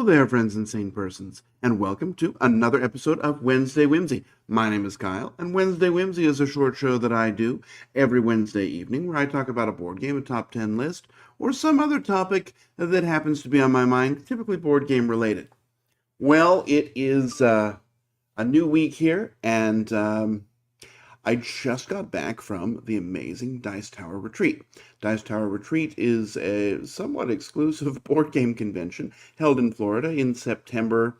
there, friends and sane persons, and welcome to another episode of Wednesday Whimsy. My name is Kyle, and Wednesday Whimsy is a short show that I do every Wednesday evening where I talk about a board game, a top 10 list, or some other topic that happens to be on my mind, typically board game related. Well, it is a new week here, and I just got back from the amazing Dice Tower Retreat. Dice Tower Retreat is a somewhat exclusive board game convention held in Florida in September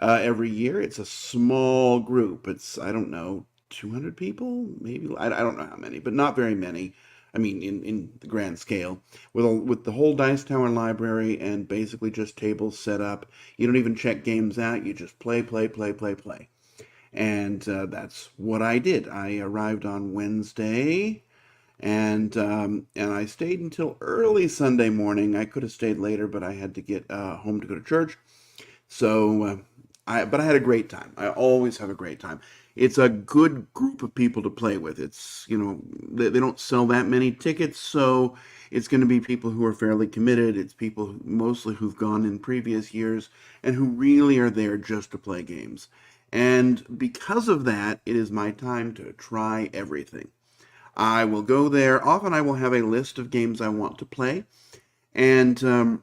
every year. It's a small group. It's, I don't know, 200 people? Maybe, I don't know how many, but not very many. I mean, in the grand scale, with the whole Dice Tower library and basically just tables set up. You don't even check games out. You just play, play, play, play, play. And that's what I did. I arrived on Wednesday, and I stayed until early Sunday morning. I could have stayed later, but I had to get home to go to church. So, but I had a great time. I always have a great time. It's a good group of people to play with. It's, they don't sell that many tickets, so it's going to be people who are fairly committed. It's people mostly who've gone in previous years and who really are there just to play games. And because of that, it is my time to try everything. I will go there. Often I will have a list of games I want to play, and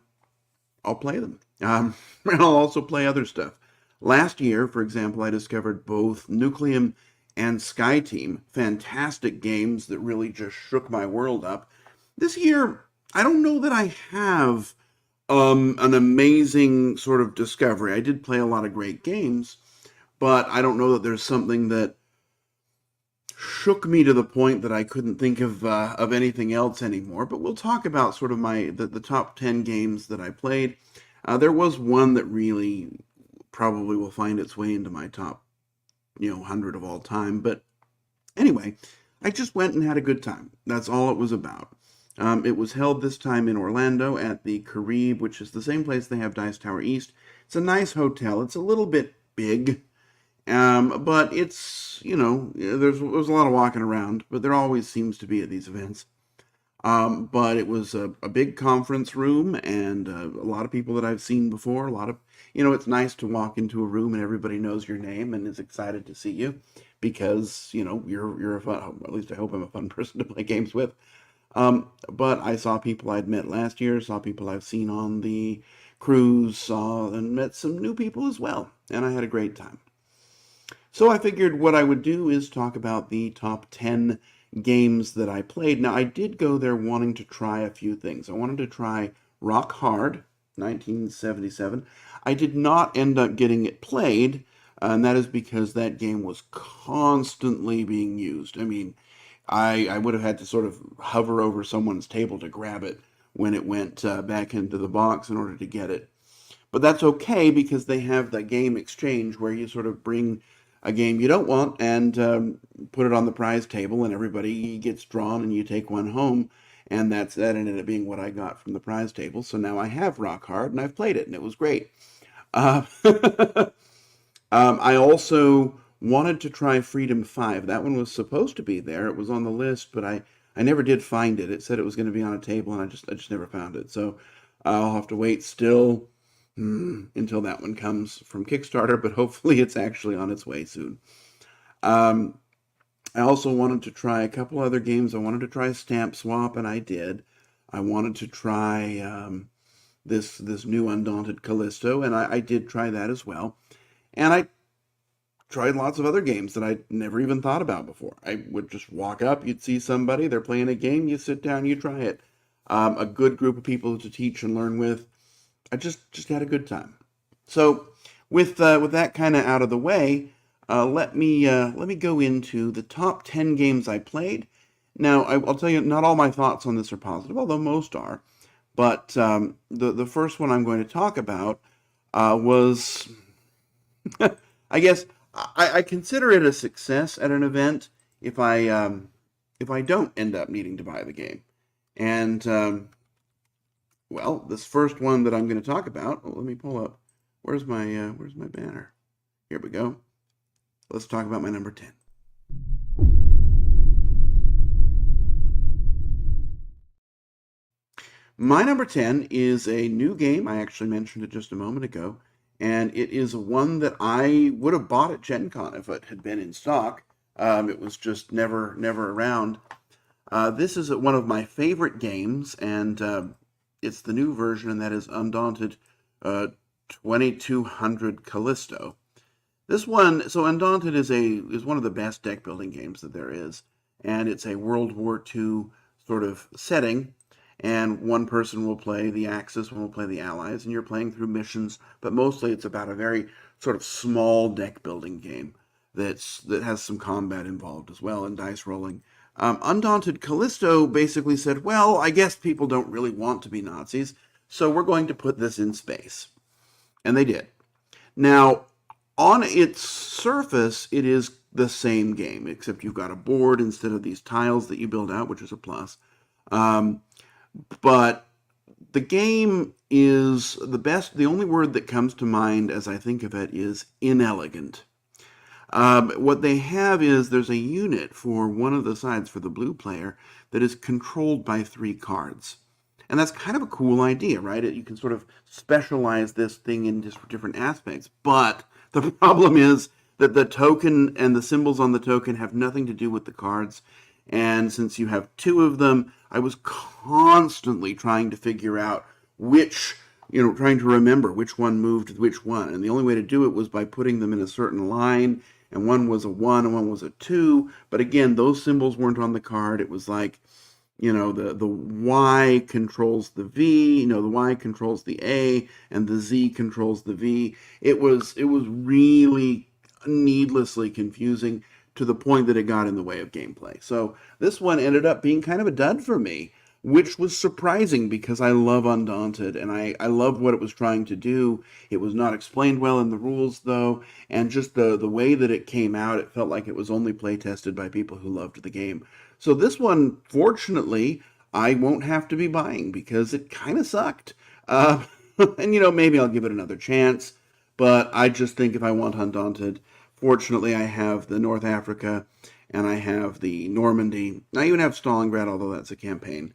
I'll play them. And I'll also play other stuff. Last year, for example, I discovered both Nucleum and Sky Team, fantastic games that really just shook my world up. This year, I don't know that I have an amazing sort of discovery. I did play a lot of great games, but I don't know that there's something that shook me to the point that I couldn't think of anything else anymore. But we'll talk about sort of the top 10 games that I played. There was one that really probably will find its way into my top 100 of all time. But anyway, I just went and had a good time. That's all it was about. It was held this time in Orlando at the Carib, which is the same place they have Dice Tower East. It's a nice hotel. It's a little bit big. But it's, there's a lot of walking around, but there always seems to be at these events. But it was a big conference room and a lot of people that I've seen before. A lot of, it's nice to walk into a room and everybody knows your name and is excited to see you because, you're a fun, at least I hope I'm a fun person to play games with. But I saw people I'd met last year, saw people I've seen on the cruise, saw and met some new people as well. And I had a great time. So I figured what I would do is talk about the top 10 games that I played. Now, I did go there wanting to try a few things. I wanted to try Rock Hard, 1977. I did not end up getting it played, and that is because that game was constantly being used. I mean, I would have had to sort of hover over someone's table to grab it when it went back into the box in order to get it. But that's okay because they have the game exchange where you sort of bring a game you don't want and put it on the prize table and everybody gets drawn and you take one home. And that ended up being what I got from the prize table. So now I have Rock Hard and I've played it and it was great. I also wanted to try Freedom 5. That one was supposed to be there. It was on the list, but I never did find it. It said it was going to be on a table and I just never found it. So I'll have to wait still until that one comes from Kickstarter, but hopefully it's actually on its way soon. I also wanted to try a couple other games. I wanted to try Stamp Swap, and I did. I wanted to try this new Undaunted Callisto, and I did try that as well. And I tried lots of other games that I'd never even thought about before. I would just walk up, you'd see somebody, they're playing a game, you sit down, you try it. A good group of people to teach and learn with. I just had a good time. So with that kind of out of the way, let me go into the top 10 games I played. Now I'll tell you, not all my thoughts on this are positive, although most are. But the first one I'm going to talk about was, I guess I consider it a success at an event if I don't end up needing to buy the game, and well, this first one that I'm going to talk about, let me pull up. Where's my banner? Here we go. Let's talk about my number 10. My number 10 is a new game. I actually mentioned it just a moment ago, and it is one that I would have bought at Gen Con if it had been in stock. It was just never around. This is one of my favorite games, and it's the new version, and that is Undaunted 2200 Callisto. This one, so Undaunted is one of the best deck building games that there is, and it's a World War II sort of setting, and one person will play the Axis, one will play the Allies, and you're playing through missions, but mostly it's about a very sort of small deck building game that has some combat involved as well and dice rolling. Undaunted Callisto basically said, well, I guess people don't really want to be Nazis, so we're going to put this in space. And they did. Now, on its surface, it is the same game, except you've got a board instead of these tiles that you build out, which is a plus. But the game is the only word that comes to mind as I think of it is inelegant. What they have is there's a unit for one of the sides for the blue player that is controlled by 3 cards. And that's kind of a cool idea, right? You can sort of specialize this thing in just different aspects. But the problem is that the token and the symbols on the token have nothing to do with the cards. And since you have 2 of them, I was constantly trying to figure out trying to remember which one moved which one. And the only way to do it was by putting them in a certain line. And one was a 1 and one was a 2. But again, those symbols weren't on the card. It was like, the Y controls the V, the Y controls the A, and the Z controls the V. It was really needlessly confusing to the point that it got in the way of gameplay. So this one ended up being kind of a dud for me, which was surprising because I love Undaunted and I love what it was trying to do. It was not explained well in the rules though, and just the way that it came out, it felt like it was only play tested by people who loved the game. So this one, fortunately, I won't have to be buying because it kind of sucked. And maybe I'll give it another chance, but I just think if I want Undaunted, fortunately I have the North Africa and I have the Normandy. I even have Stalingrad, although that's a campaign.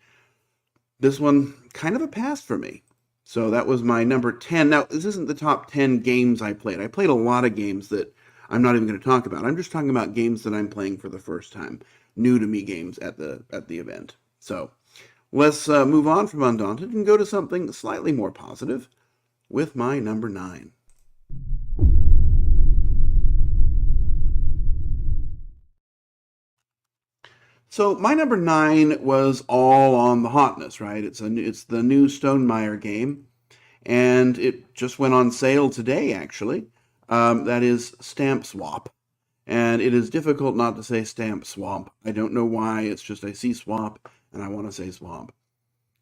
This one, kind of a pass for me. So that was my number 10. Now, this isn't the top 10 games I played. I played a lot of games that I'm not even going to talk about. I'm just talking about games that I'm playing for the first time. New to me games at the event. So let's move on from Undaunted and go to something slightly more positive with my number 9. So my number 9 was all on the hotness, right? It's the new Stonemaier game, and it just went on sale today, actually. That is Stamp Swap, and it is difficult not to say Stamp Swamp. I don't know why. It's just I see Swamp, and I want to say Swamp.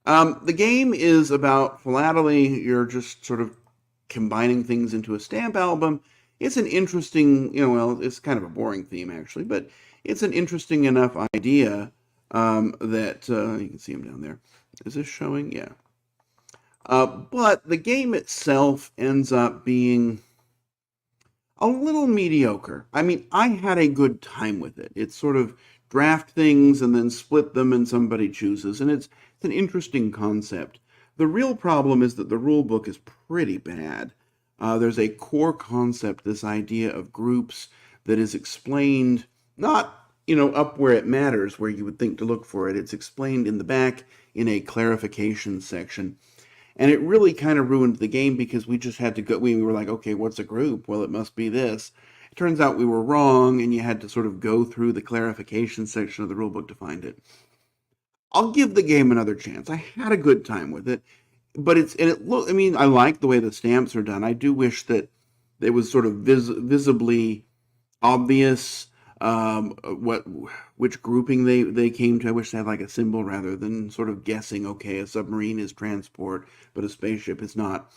The game is about philately. You're just sort of combining things into a stamp album. It's an interesting, it's kind of a boring theme actually, but it's an interesting enough idea that you can see them down there. Is this showing? Yeah. But the game itself ends up being a little mediocre. I mean, I had a good time with it. It's sort of draft things and then split them and somebody chooses, and it's an interesting concept. The real problem is that the rule book is pretty bad. There's a core concept, this idea of groups, that is explained not, up where it matters, where you would think to look for it. It's explained in the back in a clarification section. And it really kind of ruined the game because we just had to go, we were like, okay, what's a group? Well, it must be this. It turns out we were wrong, and you had to sort of go through the clarification section of the rulebook to find it. I'll give the game another chance. I had a good time with it, but I like the way the stamps are done. I do wish that it was sort of visibly obvious which grouping they came to. I wish they had like a symbol rather than sort of guessing, okay, a submarine is transport, but a spaceship is not.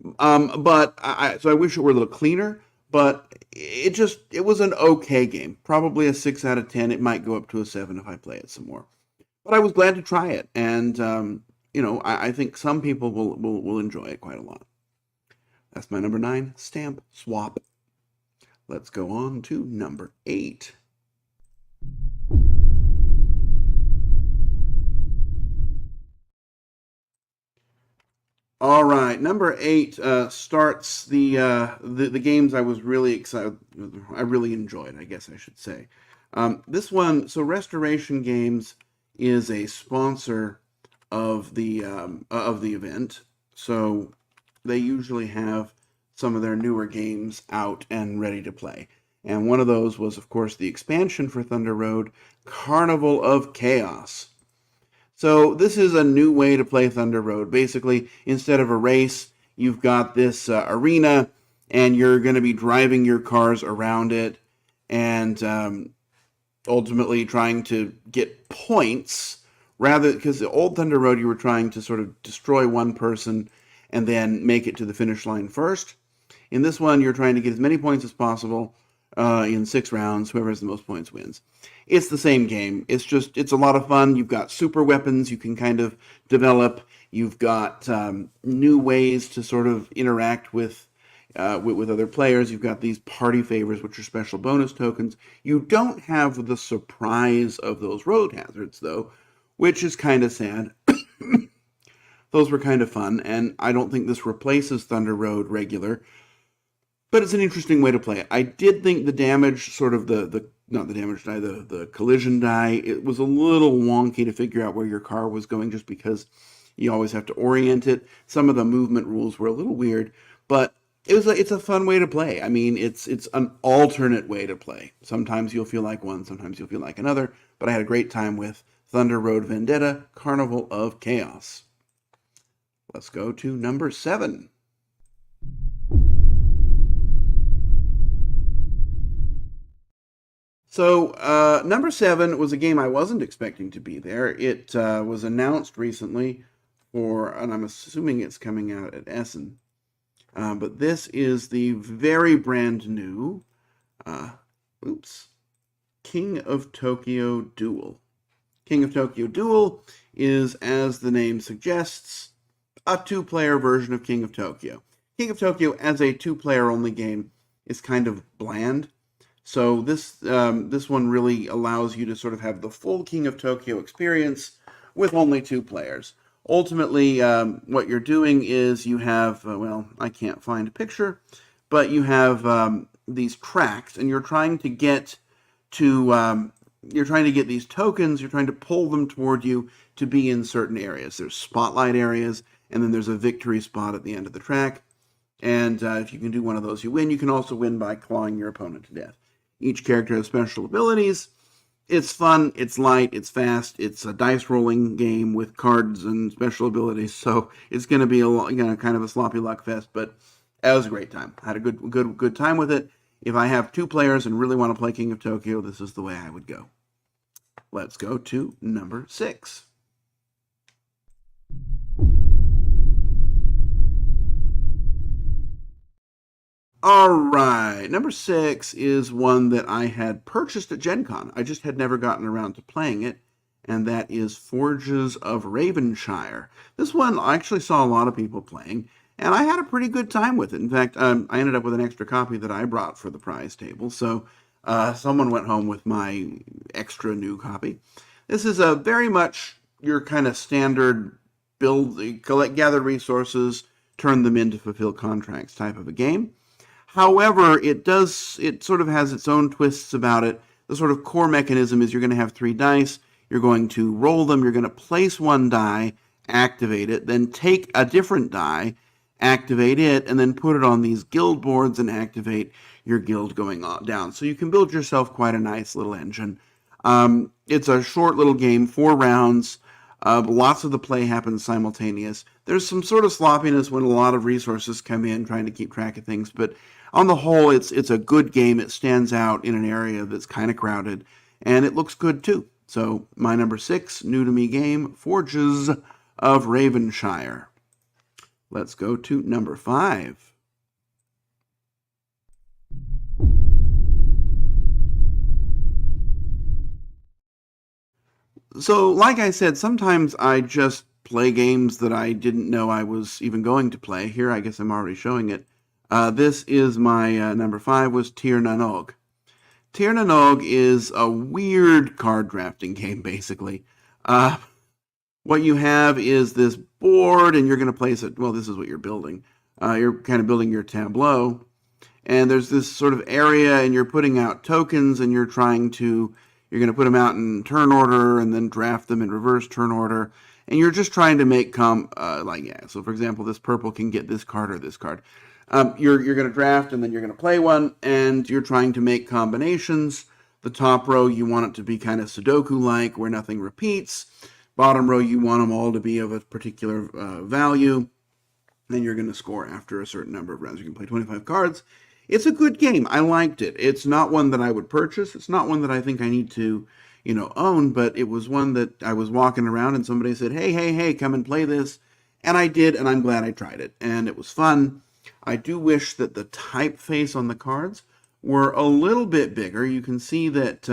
So I wish it were a little cleaner, but it was an okay game. Probably a 6 out of 10. It might go up to a 7 if I play it some more. But I was glad to try it, and I think some people will enjoy it quite a lot. That's my number 9, Stamp Swap. Let's go on to number 8. All right, number 8 starts the games I was really excited. I really enjoyed, I guess I should say. This one, so Restoration Games is a sponsor of the event, so they usually have some of their newer games out and ready to play. And one of those was, of course, the expansion for Thunder Road, Carnival of Chaos. So this is a new way to play Thunder Road. Basically, instead of a race, you've got this arena, and you're going to be driving your cars around it, and ultimately trying to get points rather because the old Thunder Road you were trying to sort of destroy one person and then make it to the finish line first. In this one, you're trying to get as many points as possible in 6 rounds. Whoever has the most points wins. It's the same game. It's a lot of fun. You've got super weapons you can kind of develop. You've got new ways to sort of interact with other players. You've got these party favors, which are special bonus tokens. You don't have the surprise of those road hazards, though, which is kind of sad. Those were kind of fun, and I don't think this replaces Thunder Road regular, but it's an interesting way to play it. I did think the damage, sort of not the damage die, the collision die, it was a little wonky to figure out where your car was going just because you always have to orient it. Some of the movement rules were a little weird, but it's a fun way to play. I mean, it's an alternate way to play. Sometimes you'll feel like one, sometimes you'll feel like another, but I had a great time with Thunder Road Vendetta, Carnival of Chaos. Let's go to number 7. So, number 7 was a game I wasn't expecting to be there. It was announced recently and I'm assuming it's coming out at Essen. But this is the very brand new, King of Tokyo Duel. King of Tokyo Duel is, as the name suggests, a 2-player version of King of Tokyo. King of Tokyo, as a 2-player only game, is kind of bland. So this one really allows you to sort of have the full King of Tokyo experience with only 2 players. Ultimately, what you're doing is you have, I can't find a picture, but you have these tracks, and you're trying to get these tokens, you're trying to pull them toward you to be in certain areas. There's spotlight areas, and then there's a victory spot at the end of the track. And if you can do one of those, you win. You can also win by clawing your opponent to death. Each character has special abilities. It's fun, it's light, it's fast, it's a dice rolling game with cards and special abilities, so it's going to be kind of a sloppy luck fest, but it was a great time. I had a good time with it. If I have 2 players and really want to play King of Tokyo, this is the way I would go. Let's go to number 6. All right, number 6 is one that I had purchased at Gen Con. I just had never gotten around to playing it, and that is Forges of Ravenshire. This one I actually saw a lot of people playing, and I had a pretty good time with it. In fact, I ended up with an extra copy that I brought for the prize table, so someone went home with my extra new copy. This is a very much your kind of standard build, gather resources, turn them in to fulfill contracts type of a game. However, it sort of has its own twists about it. The sort of core mechanism is you're going to have 3 dice. You're going to roll them. You're going to place 1 die, activate it, then take a different die, activate it, and then put it on these guild boards and activate your guild going down. So you can build yourself quite a nice little engine. It's a short little game, 4 rounds. Lots of the play happens simultaneous. There's some sort of sloppiness when a lot of resources come in trying to keep track of things, but on the whole, it's a good game. It stands out in an area that's kind of crowded, and it looks good too. So my number 6, new to me game, Forges of Ravenshire. Let's go to number 5. So, like I said, sometimes I just play games that I didn't know I was even going to play. Here, I guess I'm already showing it. This is my number 5 was Tir na Nog. Tir na Nog is a weird card drafting game, basically. What you have is this board, and you're going to place it. Well, this is what you're building. You're kind of building your tableau, and there's this sort of area, and you're putting out tokens, and you're going to put them out in turn order, and then draft them in reverse turn order, and you're just trying to make So for example, this purple can get this card or this card. You're going to draft, and then you're going to play one, and you're trying to make combinations. The top row, you want it to be kind of Sudoku-like, where nothing repeats. Bottom row, you want them all to be of a particular value. Then you're going to score after a certain number of rounds. You can play 25 cards. It's a good game. I liked it. It's not one that I would purchase. It's not one that I think I need to, own, but it was one that I was walking around and somebody said, hey, come and play this. And I did, and I'm glad I tried it. And it was fun. I do wish that the typeface on the cards were a little bit bigger. You can see that,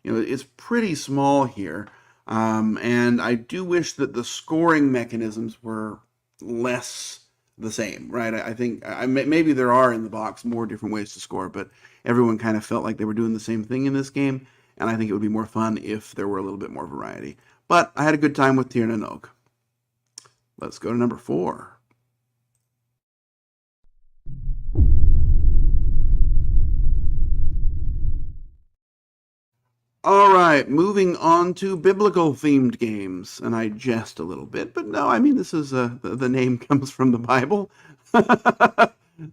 it's pretty small here. And I do wish that the scoring mechanisms were less the same, right? I think maybe there are in the box more different ways to score, but everyone kind of felt like they were doing the same thing in this game, and I think it would be more fun if there were a little bit more variety. But I had a good time with Tir na Nog. Let's go to number 4. All right, moving on to biblical-themed games, and I jest a little bit, but no, I mean, this is the name comes from the Bible.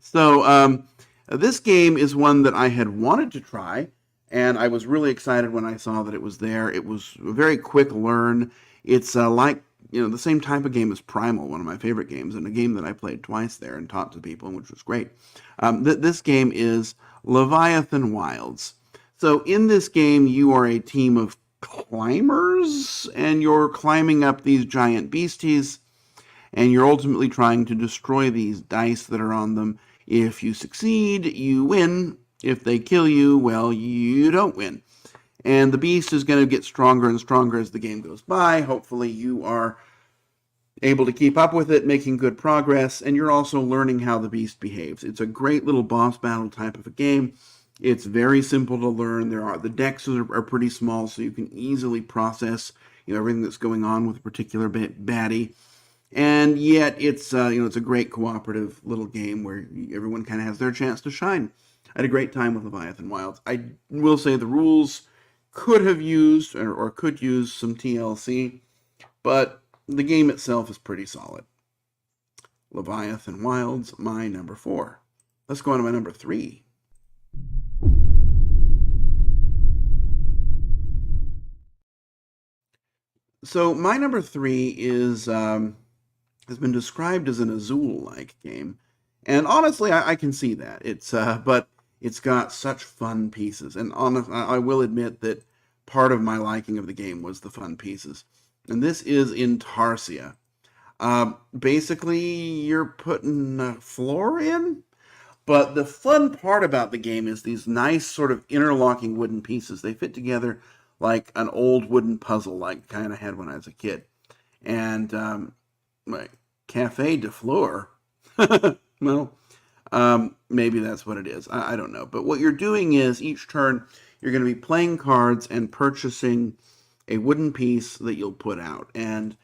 So this game is one that I had wanted to try, and I was really excited when I saw that it was there. It was a very quick learn. It's the same type of game as Primal, one of my favorite games, and a game that I played twice there and taught to people, which was great. This game is Leviathan Wilds. So in this game, you are a team of climbers, and you're climbing up these giant beasties, and you're ultimately trying to destroy these dice that are on them. If you succeed, you win. If they kill you, well, you don't win. And the beast is going to get stronger and stronger as the game goes by. Hopefully you are able to keep up with it, making good progress, and you're also learning how the beast behaves. It's a great little boss battle type of a game. It's very simple to learn. The decks are pretty small, so you can easily process everything that's going on with a particular baddie. And yet it's it's a great cooperative little game where everyone kind of has their chance to shine. I had a great time with Leviathan Wilds. I will say the rules could have used or could use some TLC, but the game itself is pretty solid. Leviathan Wilds, my number 4. Let's go on to my number 3. So my number 3 has been described as an Azul-like game, and honestly, I can see that. But it's got such fun pieces, and I will admit that part of my liking of the game was the fun pieces. And this is Intarsia. Basically, you're putting a floor in, but the fun part about the game is these nice sort of interlocking wooden pieces. They fit together like an old wooden puzzle, like kind of had when I was a kid. And like Cafe de Fleur, well, maybe that's what it is. I don't know. But what you're doing is each turn you're going to be playing cards and purchasing a wooden piece that you'll put out. And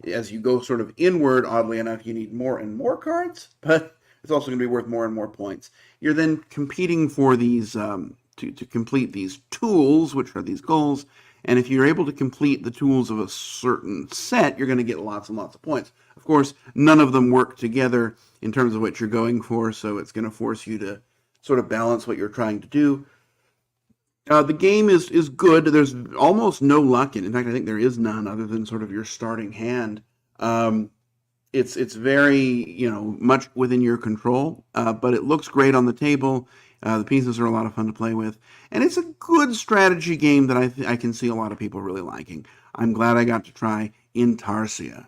as you go sort of inward, oddly enough, you need more and more cards, but it's also going to be worth more and more points. You're then competing for these to complete these tools, which are these goals. And if you're able to complete the tools of a certain set, you're going to get lots and lots of points. Of course, none of them work together in terms of what you're going for, so it's going to force you to sort of balance what you're trying to do. The game is good. There's almost no luck in it. In fact, I think there is none other than sort of your starting hand. It's very, much within your control, but it looks great on the table. The pieces are a lot of fun to play with. And it's a good strategy game that I can see a lot of people really liking. I'm glad I got to try Intarsia.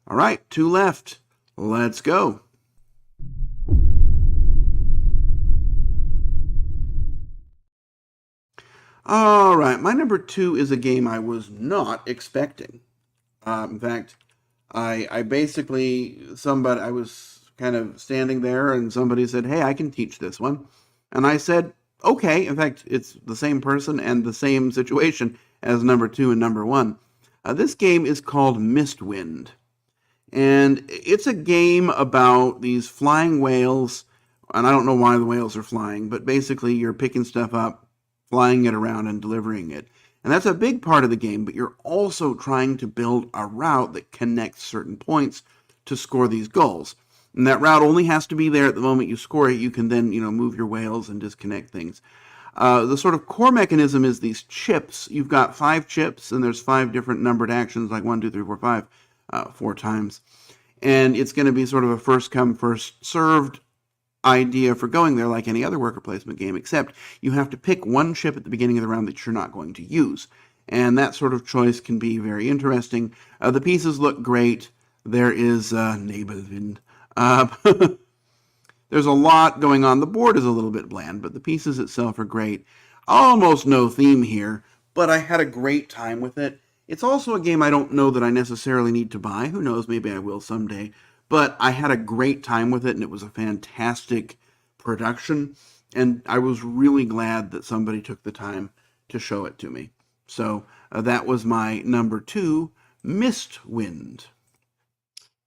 All right, 2 left. Let's go. All right, my number 2 is a game I was not expecting. In fact, I was kind of standing there and somebody said, hey, I can teach this one. And I said, okay. In fact, it's the same person and the same situation as number 2 and number 1. This game is called Mistwind, and it's a game about these flying whales, and I don't know why the whales are flying, but basically you're picking stuff up, flying it around, and delivering it. And that's a big part of the game, but you're also trying to build a route that connects certain points to score these goals. And that route only has to be there at the moment you score it. You can then, move your whales and disconnect things. The sort of core mechanism is these chips. You've got 5 chips, and there's 5 different numbered actions, like 1, 2, 3, 4, 5, 4 times. And it's going to be sort of a first come, first served idea for going there, like any other worker placement game, except you have to pick one chip at the beginning of the round that you're not going to use. And that sort of choice can be very interesting. The pieces look great. There is Nebelwind. There's a lot going on. The board is a little bit bland, but the pieces itself are great. Almost no theme here, but I had a great time with it. It's also a game I don't know that I necessarily need to buy. Who knows, maybe I will someday. But I had a great time with it, and it was a fantastic production. And I was really glad that somebody took the time to show it to me. So that was my number 2, Mistwind.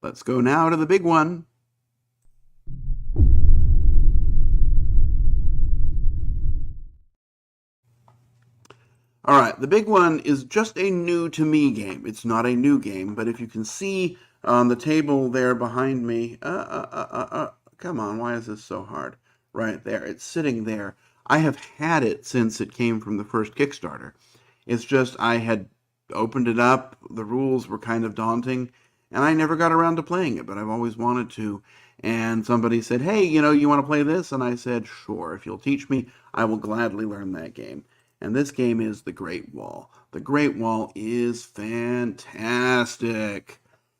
Let's go now to the big one. All right, the big one is just a new to me game. It's not a new game, but if you can see on the table there behind me, come on, why is this so hard? Right there, it's sitting there. I have had it since it came from the first Kickstarter. It's just I had opened it up, the rules were kind of daunting, and I never got around to playing it, but I've always wanted to. And somebody said, hey, you want to play this? And I said, sure, if you'll teach me, I will gladly learn that game. And this game is The Great Wall. The Great Wall is fantastic.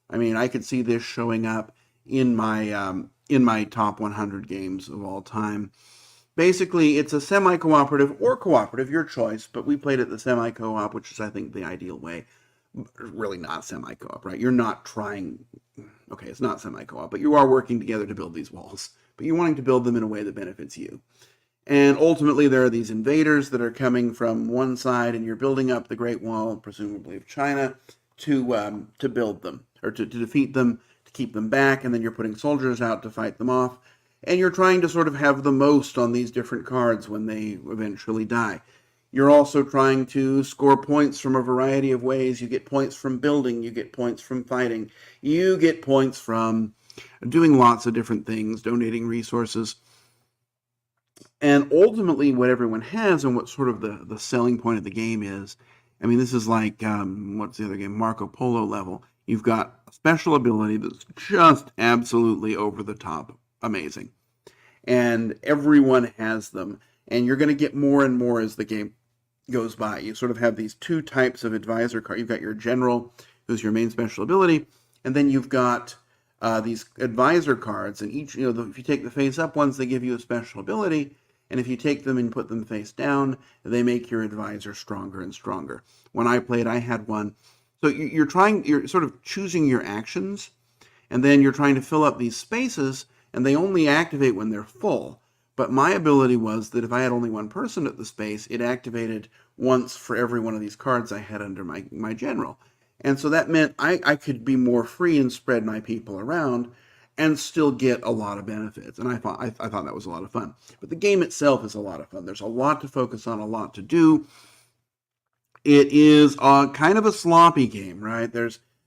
I mean, I could see this showing up in my top 100 games of all time. Basically, it's a semi-cooperative or cooperative, your choice, but we played it the semi-co-op, which is, I think, the ideal way. Really not semi-co-op, right? You're not trying... Okay, it's not semi-co-op, but you are working together to build these walls. But you're wanting to build them in a way that benefits you. And ultimately, there are these invaders that are coming from one side, and you're building up the Great Wall, presumably of China, to build them, or to defeat them, to keep them back, and then you're putting soldiers out to fight them off. And you're trying to sort of have the most on these different cards when they eventually die. You're also trying to score points from a variety of ways. You get points from building, you get points from fighting, you get points from doing lots of different things, donating resources. And ultimately, what everyone has and what sort of the selling point of the game is, I mean, this is like, what's the other game? Marco Polo level. You've got a special ability that's just absolutely over the top amazing. And everyone has them. And you're going to get more and more as the game goes by. You sort of have these 2 types of advisor card. You've got your general, who's your main special ability, and then you've got these advisor cards. And each, if you take the face up ones, they give you a special ability. And if you take them and put them face down, they make your advisor stronger and stronger. When I played, I had one. So you're sort of choosing your actions, and then you're trying to fill up these spaces, and they only activate when they're full. But my ability was that if I had only one person at the space, it activated once for every one of these cards I had under my general. And so that meant I could be more free and spread my people around and still get a lot of benefits. And I thought that was a lot of fun. But the game itself is a lot of fun. There's a lot to focus on, a lot to do. It is kind of a sloppy game, right?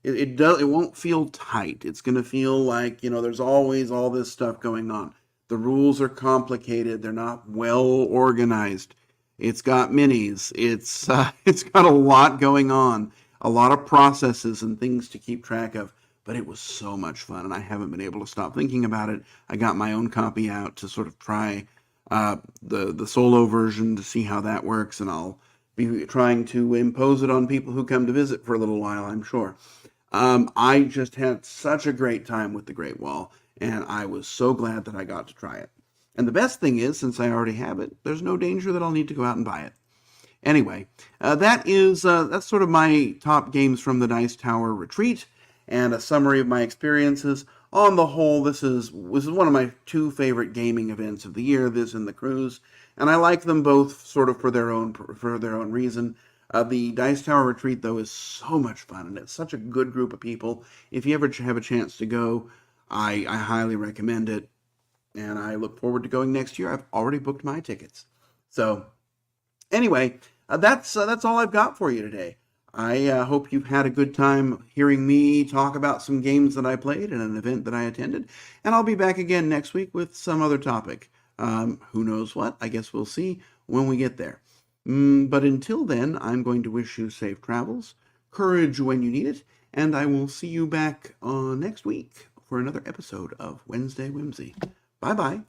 It won't feel tight. It's going to feel like, there's always all this stuff going on. The rules are complicated. They're not well organized. It's got minis. It's got a lot going on, a lot of processes and things to keep track of. But it was so much fun, and I haven't been able to stop thinking about it. I got my own copy out to sort of try the solo version to see how that works, and I'll be trying to impose it on people who come to visit for a little while, I'm sure. I just had such a great time with the Great Wall, and I was so glad that I got to try it. And the best thing is, since I already have it, there's no danger that I'll need to go out and buy it. Anyway, that's sort of my top games from the Dice Tower Retreat, and a summary of my experiences. On the whole, this is one of my 2 favorite gaming events of the year, this and the cruise, and I like them both sort of for their own reason. The Dice Tower Retreat, though, is so much fun, and it's such a good group of people. If you ever have a chance to go, I highly recommend it, and I look forward to going next year. I've already booked my tickets. So anyway, that's all I've got for you today. I hope you've had a good time hearing me talk about some games that I played and an event that I attended. And I'll be back again next week with some other topic. Who knows what? I guess we'll see when we get there. But until then, I'm going to wish you safe travels, courage when you need it, and I will see you back next week for another episode of Wednesday Whimsy. Bye-bye.